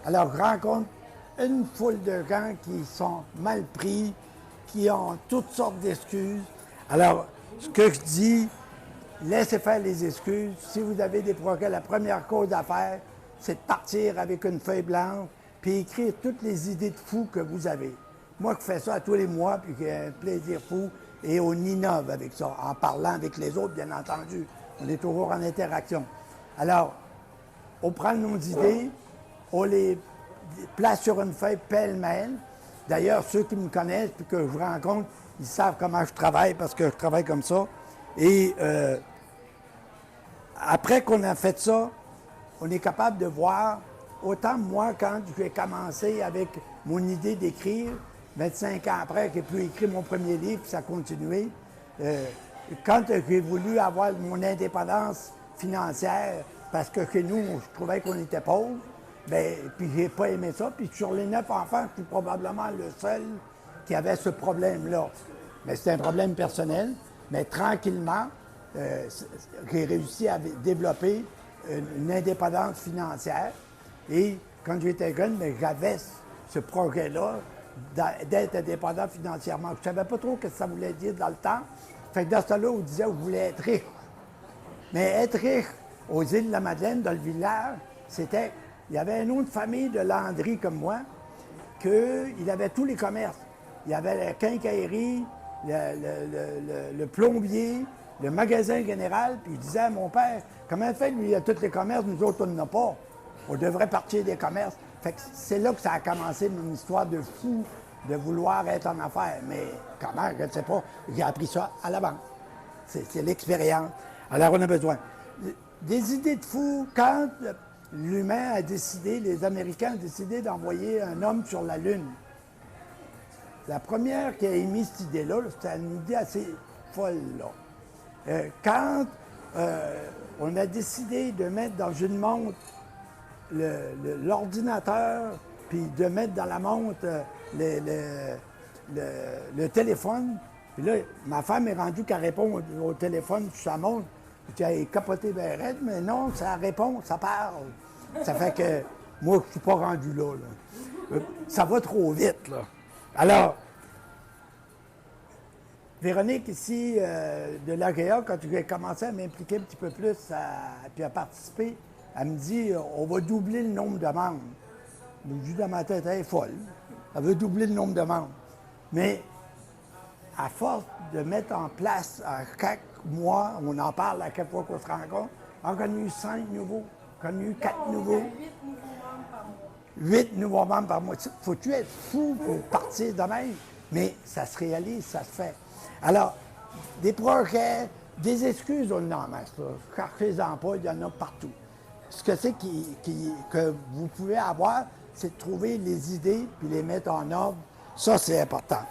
Alors, je rencontre une foule de gens qui sont mal pris, qui ont toutes sortes d'excuses. Alors, ce que je dis, laissez faire les excuses. Si vous avez des progrès, la première chose à faire, c'est de partir avec une feuille blanche puis écrire toutes les idées de fou que vous avez. Moi, je fais ça à tous les mois, puis j'ai un plaisir fou, et on innove avec ça, en parlant avec les autres, bien entendu. On est toujours en interaction. Alors, on prend nos idées, on les place sur une feuille pêle-mêle. D'ailleurs, ceux qui me connaissent puis que je rencontre, ils savent comment je travaille parce que je travaille comme ça. Et après qu'on a fait ça, on est capable de voir, autant moi, quand j'ai commencé avec mon idée d'écrire, 25 ans après, j'ai pu écrire mon premier livre, puis ça a continué. Quand j'ai voulu avoir mon indépendance financière, parce que chez nous, je trouvais qu'on était pauvres, bien, puis j'ai pas aimé ça. Puis sur les 9 enfants, je suis probablement le seul qui avait ce problème-là. Mais c'est un problème personnel. Mais tranquillement, j'ai réussi à développer une indépendance financière. Et quand j'étais jeune, j'avais ce projet-là d'être indépendant financièrement. Je ne savais pas trop ce que ça voulait dire dans le temps. Fait que dans ce temps-là, on disait qu'on voulait être riche. Mais être riche aux îles de la Madeleine, dans le village, c'était... Il y avait une autre famille de Landry comme moi, qu'il avait tous les commerces. Il y avait la quincaillerie, le plombier, le magasin général, puis il disait à mon père, comment fait, lui, il a tous les commerces, nous autres, on n'en a pas. On devrait partir des commerces. Fait que c'est là que ça a commencé mon histoire de fou, de vouloir être en affaires. Mais comment, je ne sais pas, j'ai appris ça à la banque. C'est l'expérience. Alors, on a besoin. Des idées de fou, quand l'humain a décidé, les Américains ont décidé d'envoyer un homme sur la Lune. La première qui a émis cette idée-là, c'était une idée assez folle, là. Quand on a décidé de mettre dans une montre l'ordinateur, puis de mettre dans la montre le téléphone, puis là, ma femme est rendue qu'elle répond au téléphone sur sa montre. Puis elle est capotée bien raide, mais non, ça répond, ça parle. Ça fait que moi, je ne suis pas rendu là. Ça va trop vite, là. Alors, Véronique, ici, de l'AGA, quand j'ai commencé à m'impliquer un petit peu plus, puis à participer, elle me dit, on va doubler le nombre de membres. Je dis dans ma tête, elle est folle. Elle veut doubler le nombre de membres. Mais à force de mettre en place à chaque mois, on en parle à chaque fois qu'on se rencontre, on a eu 5 nouveaux, on a eu 4 nouveaux. 8 nouveaux membres par mois. Faut-tu être fou pour partir de même? Mais ça se réalise, ça se fait. Alors, des projets, des excuses, on en a en masse. Cherchez-en pas, il y en a partout. Ce que c'est que vous pouvez avoir, c'est de trouver les idées puis les mettre en ordre. Ça, c'est important.